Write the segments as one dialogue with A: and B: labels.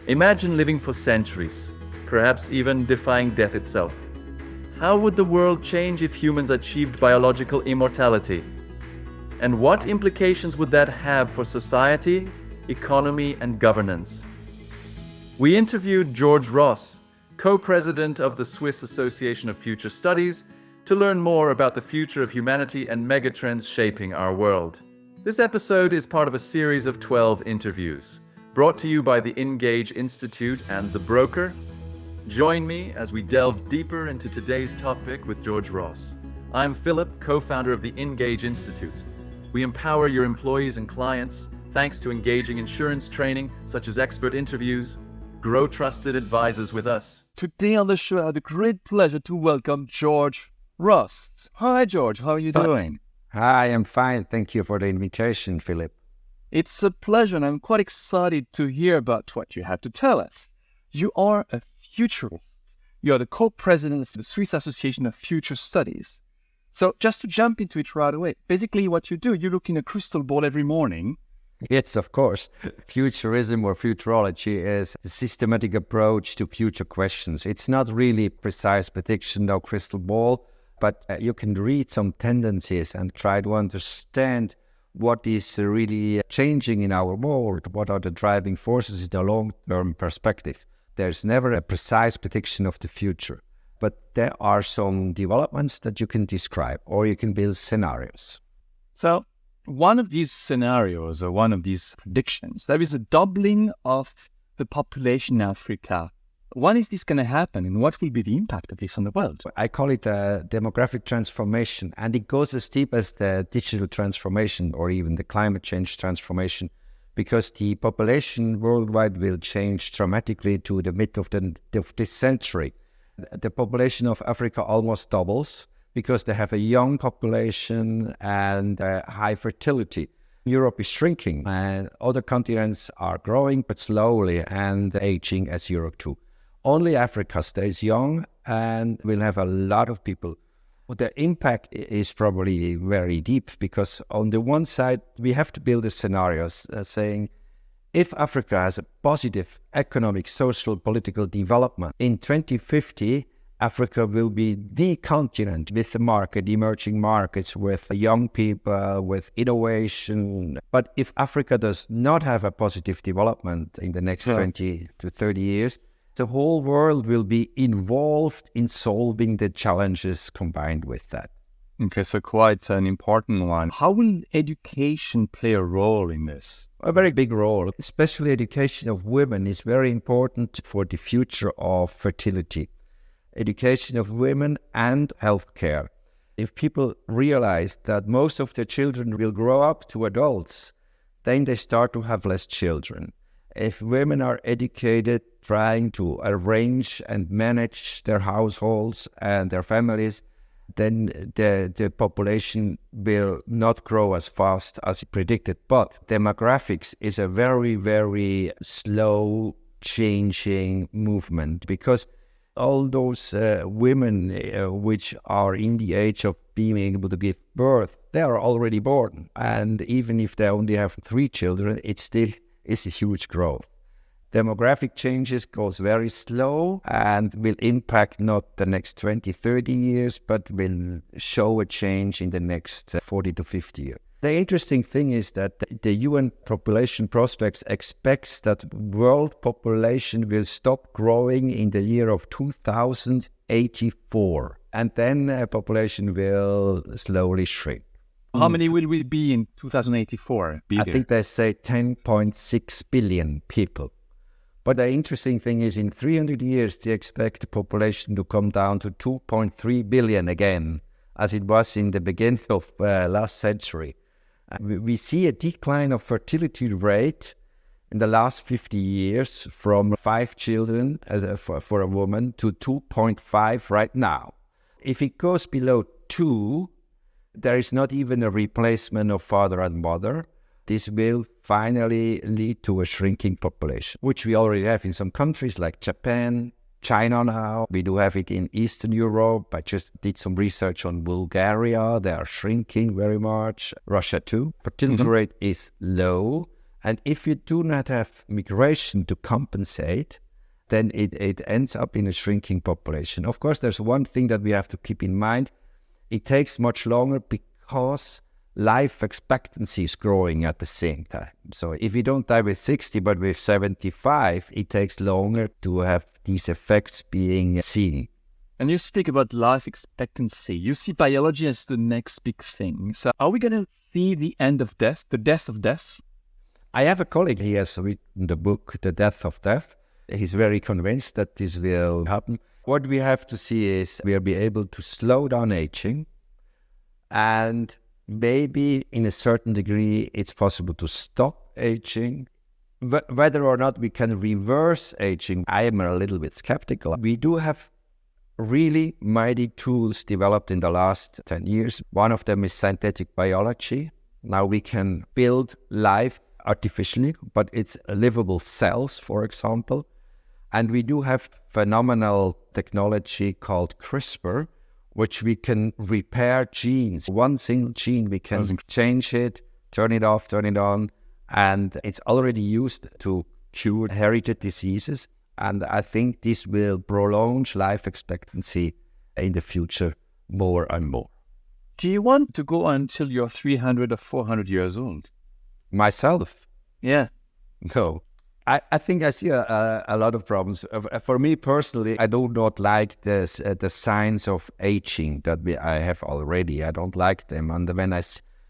A: Imagine living for centuries, perhaps even defying death itself. How would the world change if humans achieved biological immortality? And what implications would that have for society, economy, and governance? We interviewed Georges Roos, co-president of the Swiss Association of Future Studies, to learn more about the future of humanity and megatrends shaping our world. This episode is part of a series of 12 interviews, brought to you by the Engage Institute and The Broker. Join me as we delve deeper into today's topic with Georges Roos. I'm Philip, co-founder of the Engage Institute. We empower your employees and clients thanks to engaging insurance training such as expert interviews. Grow trusted advisors with us.
B: Today on the show, I had the great pleasure to welcome Georges Roos. Hi, George. How are you doing?
C: Hi, I'm fine. Thank you for the invitation, Philip.
B: It's a pleasure, and I'm quite excited to hear about what you have to tell us. You are a futurist. You are the co-president of the Swiss Association of Future Studies. So just to jump into it right away, basically what you do, you look in a crystal ball every morning.
C: Yes, of course. Futurism or futurology is a systematic approach to future questions. It's not really precise prediction, no crystal ball, but you can read some tendencies and try to understand what is really changing in our world, what are the driving forces in the long-term perspective. There's never a precise prediction of the future, but there are some developments that you can describe or you can build scenarios.
B: So one of these scenarios or one of these predictions, there is a doubling of the population in Africa. When is this going to happen and what will be the impact of this on the world?
C: I call it a demographic transformation, and it goes as deep as the digital transformation or even the climate change transformation, because the population worldwide will change dramatically to the mid of this century. The population of Africa almost doubles because they have a young population and high fertility. Europe is shrinking and other continents are growing but slowly and aging as Europe too. Only Africa stays young and will have a lot of people. The impact is probably very deep because on the one side, we have to build a scenario saying if Africa has a positive economic, social, political development, in 2050, Africa will be the continent with the market, emerging markets, with young people, with innovation. But if Africa does not have a positive development in the next 20 to 30 years, the whole world will be involved in solving the challenges combined with that.
B: Okay, so quite an important one. How will education play a role in this?
C: A very big role. Especially education of women is very important for the future of fertility. Education of women and healthcare. If people realize that most of their children will grow up to adults, then they start to have less children. If women are educated, trying to arrange and manage their households and their families, then the population will not grow as fast as predicted. But demographics is a very, very slow changing movement because all those women which are in the age of being able to give birth, they are already born. And even if they only have 3 children, it still is a huge growth. Demographic changes goes very slow and will impact not the next 20, 30 years, but will show a change in the next 40 to 50 years. The interesting thing is that the UN population prospects expects that world population will stop growing in the year of 2084, and then population will slowly shrink.
B: How many will we be in 2084?
C: I think they say 10.6 billion people. But the interesting thing is in 300 years, they expect the population to come down to 2.3 billion again, as it was in the beginning of last century. We see a decline of fertility rate in the last 50 years from 5 children for a woman to 2.5 right now. If it goes below 2, there is not even a replacement of father and mother. This will finally lead to a shrinking population, which we already have in some countries like Japan, China now. We do have it in Eastern Europe. I just did some research on Bulgaria. They are shrinking very much. Russia too. Fertility rate is low. And if you do not have migration to compensate, then it ends up in a shrinking population. Of course, there's one thing that we have to keep in mind. It takes much longer because life expectancy is growing at the same time. So if you don't die with 60, but with 75, it takes longer to have these effects being seen.
B: And you speak about life expectancy. You see biology as the next big thing. So are we going to see the end of death, the death of death?
C: I have a colleague, he has written the book, The Death of Death. He's very convinced that this will happen. What we have to see is we'll be able to slow down aging, and maybe in a certain degree it's possible to stop aging. Whether or not we can reverse aging, I am a little bit skeptical. We do have really mighty tools developed in the last 10 years. One of them is synthetic biology. Now we can build life artificially, but it's livable cells, for example. And we do have phenomenal technology called CRISPR, which we can repair genes. One single gene, we can change it, turn it off, turn it on, and it's already used to cure inherited diseases. And I think this will prolong life expectancy in the future more and more.
B: Do you want to go until you're 300 or 400 years old?
C: Myself?
B: Yeah.
C: No. I think I see a lot of problems. For me personally, I do not like this, the signs of aging that I have already. I don't like them. And when I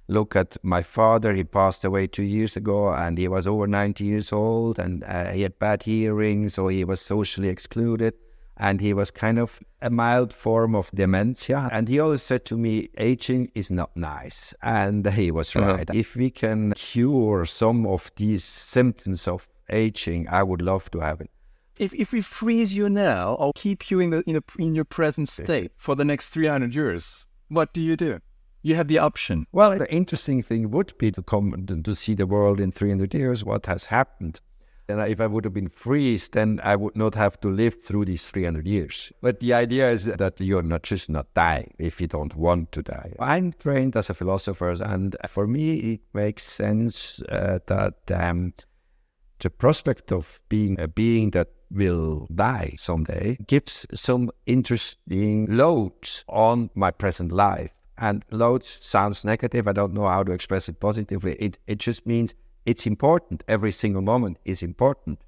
C: look at my father, he passed away 2 years ago and he was over 90 years old and he had bad hearing, so he was socially excluded. And he was kind of a mild form of dementia. And he always said to me, aging is not nice. And he was right. If we can cure some of these symptoms of aging, I would love to have it.
B: If we freeze you now or keep you in your present state for the next 300 years, what do? You have the option.
C: Well, the interesting thing would be to come to see the world in 300 years, what has happened. And if I would have been freezed, then I would not have to live through these 300 years. But the idea is that you're not dying if you don't want to die. I'm trained as a philosopher, and for me it makes sense that the prospect of being a being that will die someday gives some interesting loads on my present life. And loads sounds negative. I don't know how to express it positively. It just means it's important. Every single moment is important.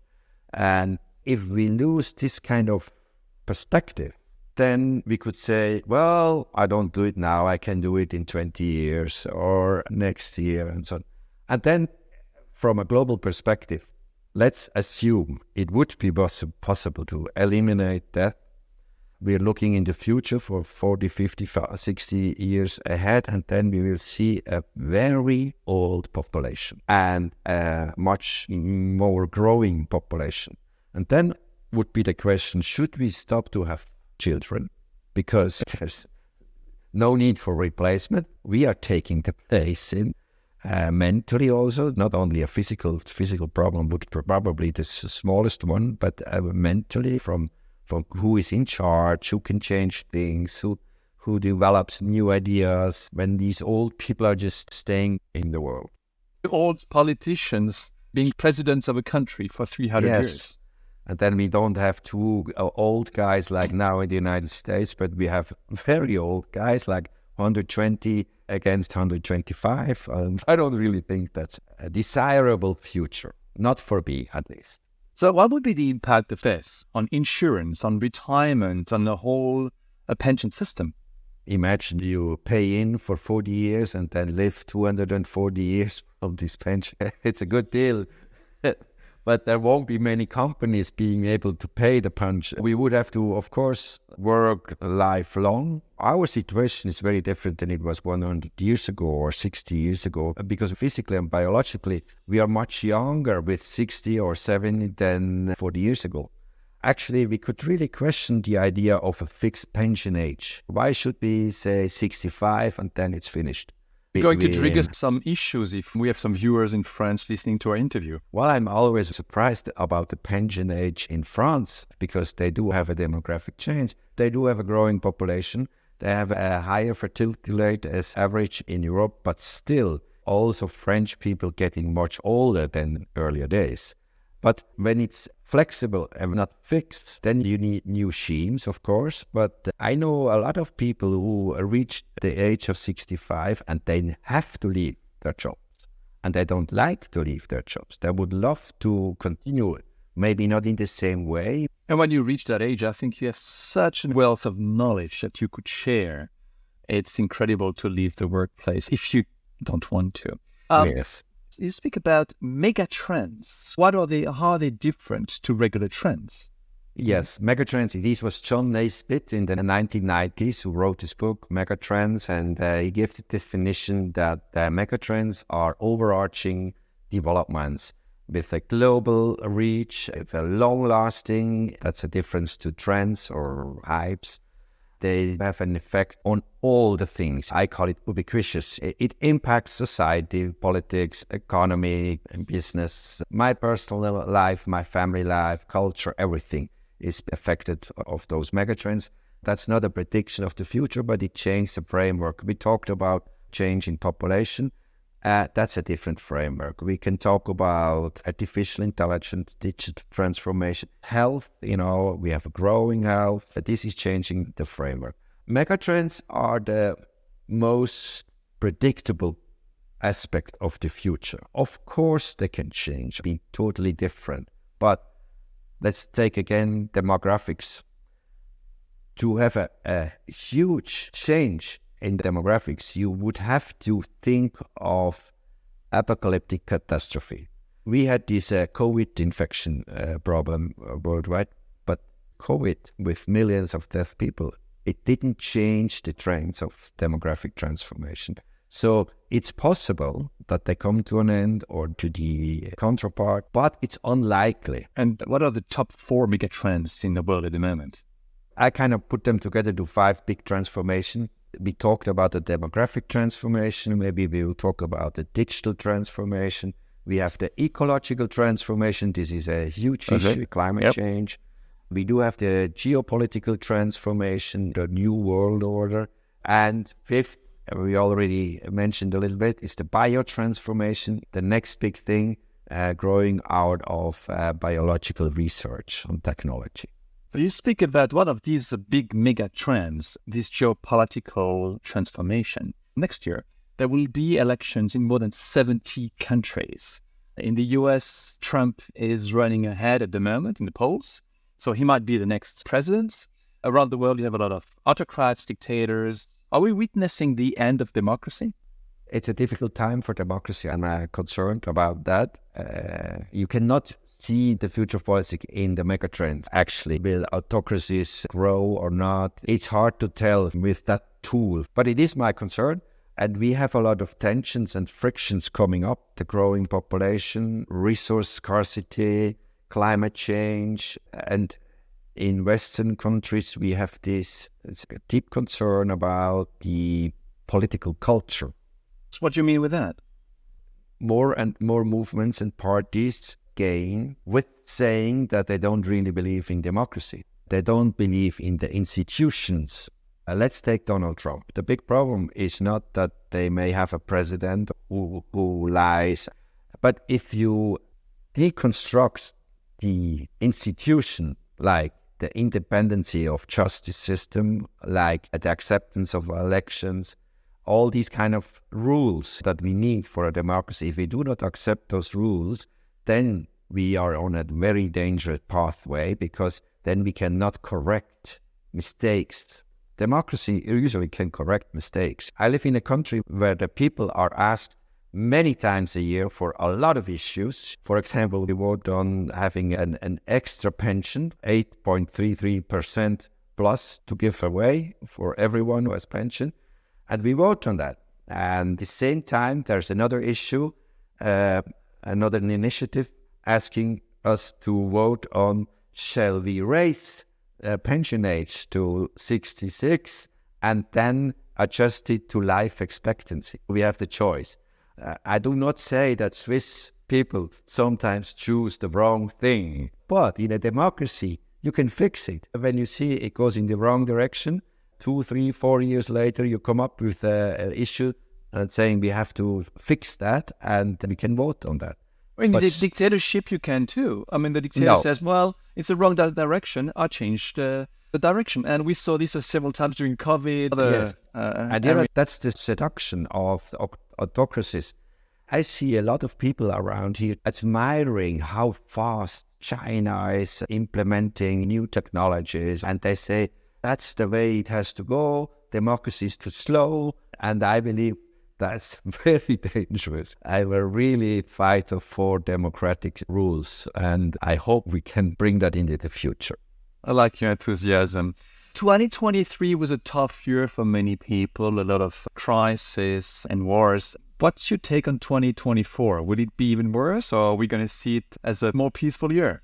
C: And if we lose this kind of perspective, then we could say, well, I don't do it now. I can do it in 20 years or next year and so on. And then from a global perspective, let's assume it would be possible to eliminate death. We're looking in the future for 40, 50, 60 years ahead, and then we will see a very old population and a much more growing population. And then would be the question, should we stop to have children? Because there's no need for replacement. We are taking the place in. Mentally also, not only a physical problem would probably the smallest one, but mentally from who is in charge, who can change things, who develops new ideas when these old people are just staying in the world.
B: Old politicians being presidents of a country for 300 years.
C: And then we don't have two old guys like now in the United States, but we have very old guys like 120 against 125. I don't really think that's a desirable future, not for me at least.
B: So what would be the impact of this on insurance, on retirement, on the whole pension system?
C: Imagine you pay in for 40 years and then live 240 years of this pension. It's a good deal. But there won't be many companies being able to pay the pension. We would have to, of course, work lifelong. Our situation is very different than it was 100 years ago or 60 years ago, because physically and biologically, we are much younger with 60 or 70 than 40 years ago. Actually, we could really question the idea of a fixed pension age. Why should we say 65 and then it's finished?
B: Going to trigger some issues if we have some viewers in France listening to our interview.
C: Well, I'm always surprised about the pension age in France because they do have a demographic change. They do have a growing population. They have a higher fertility rate as average in Europe, but still Also, French people getting much older than earlier days. But when it's flexible and not fixed, then you need new schemes, of course. But I know a lot of people who reach the age of 65 and they have to leave their jobs. And they don't like to leave their jobs. They would love to continue it, maybe not in the same way.
B: And when you reach that age, I think you have such a wealth of knowledge that you could share. It's incredible to leave the workplace if you don't want to.
C: Yes.
B: You speak about mega trends. What are they? How are they different to regular trends?
C: Yes, megatrends. This was John Naisbitt in the 1990s who wrote this book, Megatrends, and he gave the definition that megatrends are overarching developments with a global reach, with a long-lasting. That's a difference to trends or hypes. They have an effect on all the things. I call it ubiquitous. It impacts society, politics, economy, business, my personal life, my family life, culture, everything is affected of those megatrends. That's not a prediction of the future, but it changed the framework. We talked about change in population. That's a different framework. We can talk about artificial intelligence, digital transformation, health. We have a growing health. This is changing the framework. Megatrends are the most predictable aspect of the future. Of course, they can change, be totally different. But let's take again demographics. To have a huge change in demographics, you would have to think of apocalyptic catastrophe. We had this COVID infection problem worldwide, but COVID with millions of dead people, it didn't change the trends of demographic transformation. So it's possible that they come to an end or to the counterpart, but it's unlikely.
B: And what are the top 4 mega trends in the world at the moment?
C: I kind of put them together to 5 big transformations. We talked about the demographic transformation. Maybe we will talk about the digital transformation. We have the ecological transformation. This is a huge issue, climate change. We do have the geopolitical transformation, the new world order. And 5th, we already mentioned a little bit, is the biotransformation, the next big thing growing out of biological research on technology.
B: So you speak about one of these big mega trends, this geopolitical transformation. Next year, there will be elections in more than 70 countries. In the US, Trump is running ahead at the moment in the polls, so he might be the next president. Around the world, you have a lot of autocrats, dictators. Are we witnessing the end of democracy?
C: It's a difficult time for democracy. I'm concerned about that. You cannot see the future of politics in the megatrends. Actually, will autocracies grow or not? It's hard to tell with that tool, but it is my concern. And we have a lot of tensions and frictions coming up. The growing population, resource scarcity, climate change. And in Western countries, we have this deep concern about the political culture.
B: What do you mean with that?
C: More and more movements and parties gain with saying that they don't really believe in democracy. They don't believe in the institutions. Let's take Donald Trump. The big problem is not that they may have a president who lies, but if you deconstruct the institution, like the independency of justice system, like the acceptance of elections, all these kind of rules that we need for a democracy, if we do not accept those rules, then we are on a very dangerous pathway, because then we cannot correct mistakes. Democracy usually can correct mistakes. I live in a country where the people are asked many times a year for a lot of issues. For example, we vote on having an extra pension, 8.33% plus to give away for everyone who has pension. And we vote on that. And at the same time, there's another issue, another initiative asking us to vote on, shall we raise pension age to 66 and then adjust it to life expectancy? We have the choice. I do not say that Swiss people sometimes choose the wrong thing, but in a democracy, you can fix it. When you see it goes in the wrong direction, 2, 3, 4 years later, you come up with an issue and saying we have to fix that and we can vote on that.
B: In
C: But
B: the dictatorship, you can too. I mean, the dictator
C: no,
B: says, well, it's the wrong direction. I changed the direction. And we saw this several times during COVID.
C: yes. And that's the seduction of the autocracies. I see a lot of people around here admiring how fast China is implementing new technologies. And they say, that's the way it has to go. Democracy is too slow. And I believe that's very dangerous. I'm a really fighter for democratic rules. And I hope we can bring that into the future.
B: I like your enthusiasm. 2023 was a tough year for many people, a lot of crisis and wars. What's your take on 2024? Would it be even worse, or are we going to see it as a more peaceful year?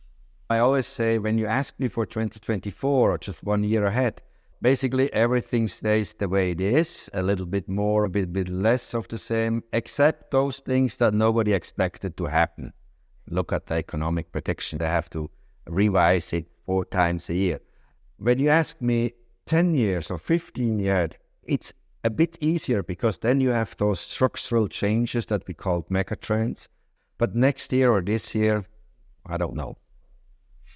C: I always say, when you ask me for 2024 or just 1 year ahead, basically everything stays the way it is, a little bit more, a bit less of the same, except those things that nobody expected to happen. Look at the economic prediction. They have to revise it 4 times a year. When you ask me 10 years or 15 years, it's a bit easier because then you have those structural changes that we call megatrends. But next year or this year, I don't know.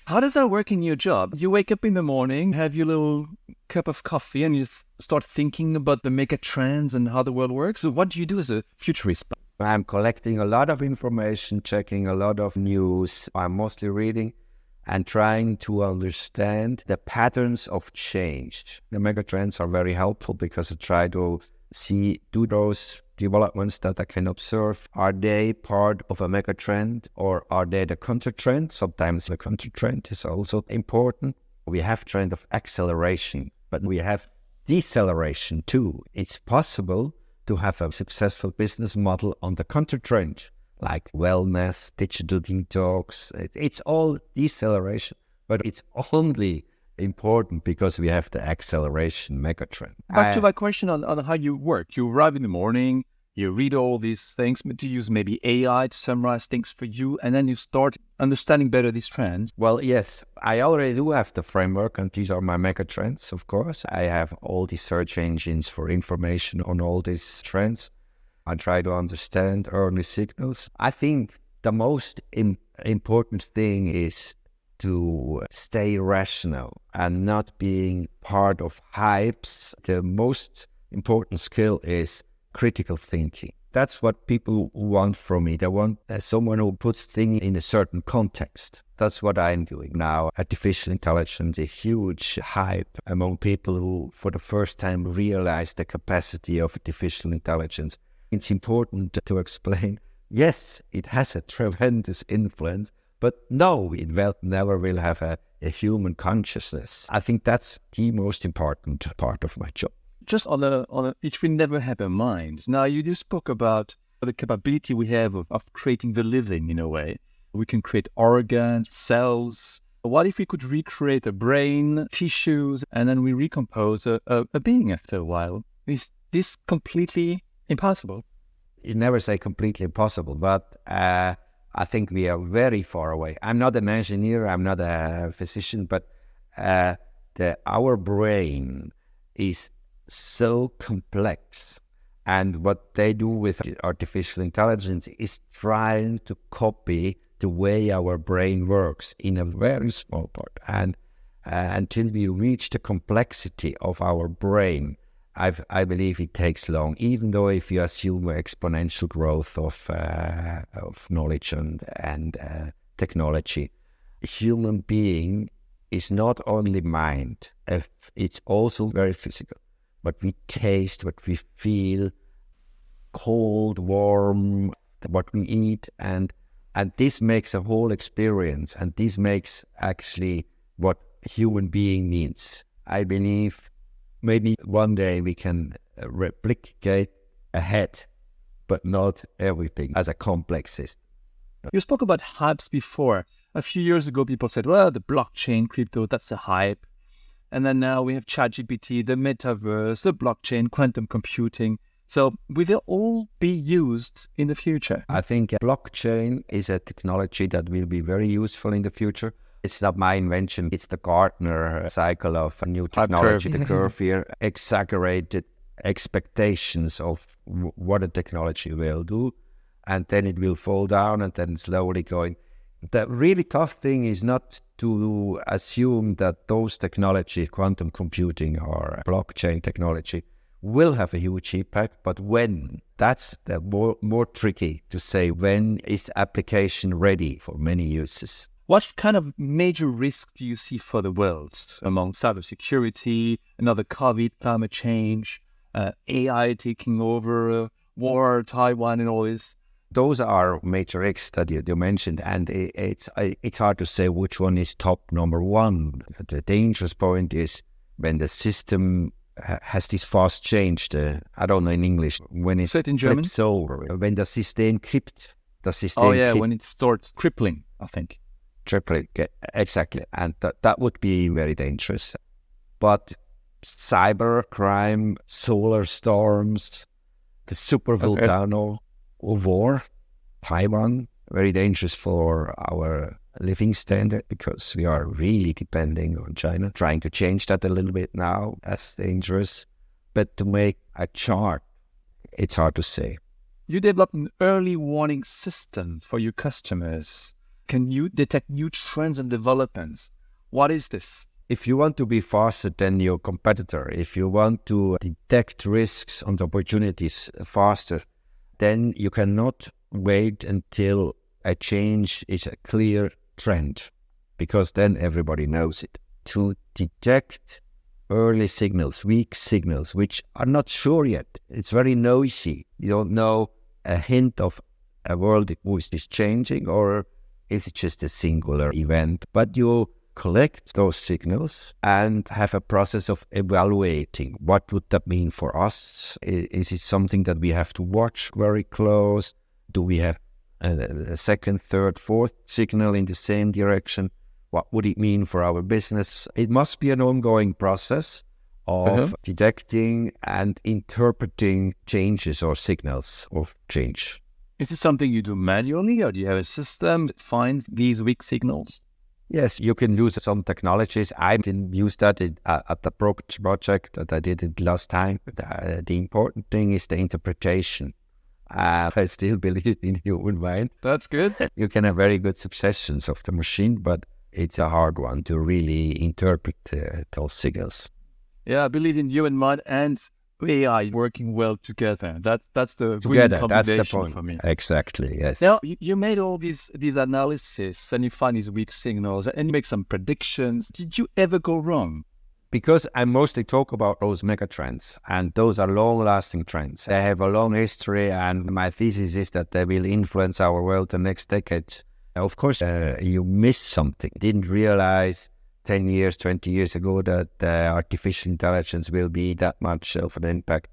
B: How does that work in your job? You wake up in the morning, have your little cup of coffee, and you start thinking about the megatrends and how the world works. So what do you do as a futurist?
C: I'm collecting a lot of information, checking a lot of news. I'm mostly reading and trying to understand the patterns of change. The megatrends are very helpful because I try to see, do those developments that I can observe, are they part of a megatrend or are they the counter-trend? Sometimes the counter-trend is also important. We have trend of acceleration, but we have deceleration too. It's possible to have a successful business model on the counter-trend, like wellness, digital detox. It's all deceleration, but it's only important because we have the acceleration megatrend.
B: Back to my question on how you work. You arrive in the morning, you read all these things, to use maybe AI to summarize things for you, and then you start understanding better these trends.
C: Well, yes, I already do have the framework, and these are my megatrends, of course. I have all the search engines for information on all these trends. I try to understand early signals. I think the most important thing is to stay rational and not being part of hypes. The most important skill is critical thinking. That's what people want from me. They want someone who puts things in a certain context. That's what I'm doing now. Artificial intelligence is a huge hype among people who, for the first time, realize the capacity of artificial intelligence. It's important to explain, yes, it has a tremendous influence, but no, it never will have a human consciousness. I think that's the most important part of my job.
B: Just on it will never have a mind. Now, you just spoke about the capability we have of creating the living in a way. We can create organs, cells. What if we could recreate a brain, tissues, and then we recompose a being after a while? Is this completely impossible?
C: You never say completely impossible, but I think we are very far away. I'm not an engineer, I'm not a physician, but our brain is so complex. And what they do with artificial intelligence is trying to copy the way our brain works in a very small part. And until we reach the complexity of our brain, I believe it takes long, even though if you assume exponential growth of knowledge and technology, a human being is not only mind, it's also very physical. What we taste, what we feel, cold, warm, what we eat, and this makes a whole experience, and this makes actually what human being means. I believe maybe one day we can replicate a head, but not everything as a complex system.
B: You spoke about hypes before. A few years ago, people said, well, the blockchain, crypto, that's a hype. And then now we have ChatGPT, the Metaverse, the blockchain, quantum computing. So will they all be used in the future?
C: I think blockchain is a technology that will be very useful in the future. It's not my invention. It's the Gartner cycle of new technology, the curve here, exaggerated expectations of what a technology will do, and then it will fall down and then slowly going. The really tough thing is not to assume that those technologies, quantum computing or blockchain technology, will have a huge impact, but when. That's the more tricky to say, when is application ready for many uses.
B: What kind of major risk do you see for the world among cybersecurity, another COVID, climate change, AI taking over, war, Taiwan, and all this?
C: Those are major risks that you mentioned, and it's hard to say which one is top number one. The dangerous point is when the system has this fast change. I don't know in English when it
B: in German?
C: flips over. When the system kippt,
B: when it starts crippling, I think.
C: Tripling, exactly, and that would be very dangerous. But cyber crime, solar storms, the super volcano of war, Taiwan, very dangerous for our living standard because we are really depending on China. Trying to change that a little bit now, that's dangerous. But to make a chart, it's hard to say.
B: You developed an early warning system for your customers. Can you detect new trends and developments? What is this?
C: If you want to be faster than your competitor, if you want to detect risks and opportunities faster, then you cannot wait until a change is a clear trend, because then everybody knows it. To detect early signals, weak signals, which are not sure yet, it's very noisy. You don't know a hint of a world which is changing, or is it just a singular event? But you collect those signals and have a process of evaluating what would that mean for us. Is it something that we have to watch very close? Do we have a second, third, fourth signal in the same direction? What would it mean for our business? It must be an ongoing process of detecting and interpreting changes or signals of change.
B: Is this something you do manually, or do you have a system that finds these weak signals?
C: Yes, you can use some technologies. I didn't use that at the project that I did it last time. The important thing is the interpretation. I still believe in human mind.
B: That's good.
C: You can have very good suggestions of the machine, but it's a hard one to really interpret those signals.
B: Yeah, I believe in human mind and AI working well together. That's the
C: Together,
B: winning
C: that's the
B: combination
C: point.
B: for me.
C: Exactly, yes.
B: Now, you made all these analysis and you find these weak signals and you make some predictions. Did you ever go wrong?
C: Because I mostly talk about those megatrends, and those are long-lasting trends. They have a long history, and my thesis is that they will influence our world the next decade. Of course, you miss something. Didn't realize 10 years, 20 years ago that artificial intelligence will be that much of an impact.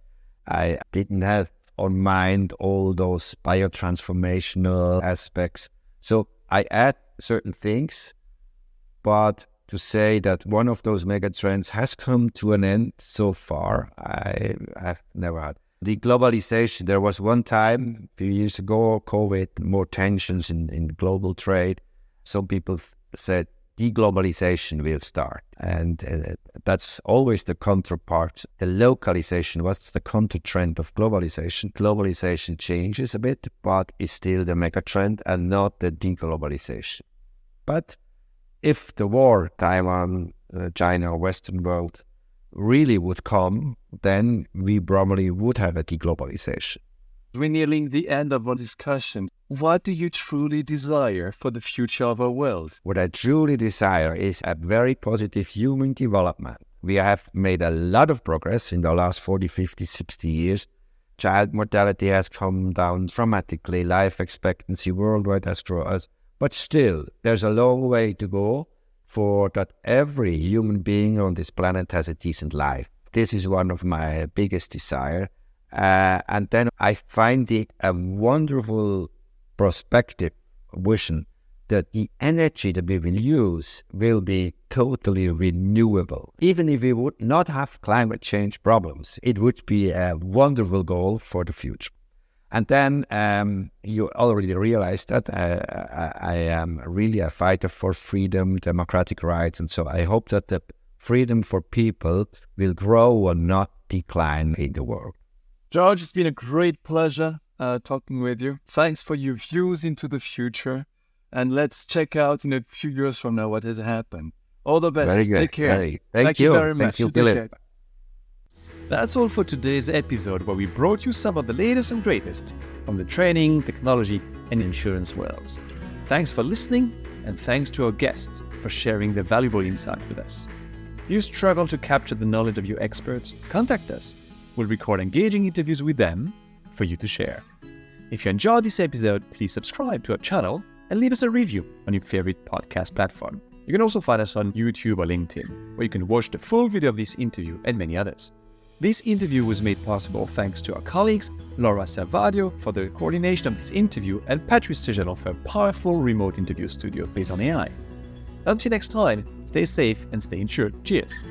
C: I didn't have on mind all those biotransformational aspects. So I add certain things, but to say that one of those megatrends has come to an end so far, I've never had. The globalization, there was one time, a few years ago, COVID, more tensions in global trade. Some people said deglobalization will start. And that's always the counterpart. The localization, what's the counter trend of globalization? Globalization changes a bit, but it's still the megatrend and not the deglobalization. But if the war, Taiwan, China, Western world, really would come, then we probably would have a deglobalization.
B: We're nearing the end of our discussion. What do you truly desire for the future of our world?
C: What I truly desire is a very positive human development. We have made a lot of progress in the last 40, 50, 60 years. Child mortality has come down dramatically. Life expectancy worldwide has grown. But still, there's a long way to go for that every human being on this planet has a decent life. This is one of my biggest desires. And then I find it a wonderful perspective, vision, that the energy that we will use will be totally renewable. Even if we would not have climate change problems, it would be a wonderful goal for the future. And then you already realized that I am really a fighter for freedom, democratic rights. And so I hope that the freedom for people will grow or not decline in the world.
B: George, it's been a great pleasure talking with you. Thanks for your views into the future. And let's check out in a few years from now what has happened. All the best.
C: Very good.
B: Take care.
C: Thank you
B: very much.
C: Thank you,
B: Take
C: Philip.
B: care. That's all for today's episode, where we brought you some of the latest and greatest from the training, technology, and insurance worlds. Thanks for listening, and thanks to our guests for sharing their valuable insight with us. If you struggle to capture the knowledge of your experts, contact us. We'll record engaging interviews with them for you to share. If you enjoyed this episode, please subscribe to our channel and leave us a review on your favorite podcast platform. You can also find us on YouTube or LinkedIn, where you can watch the full video of this interview and many others. This interview was made possible thanks to our colleagues Laura Salvadio for the coordination of this interview and Patrice Sejalon for a powerful remote interview studio based on AI. Until next time, stay safe and stay insured. Cheers!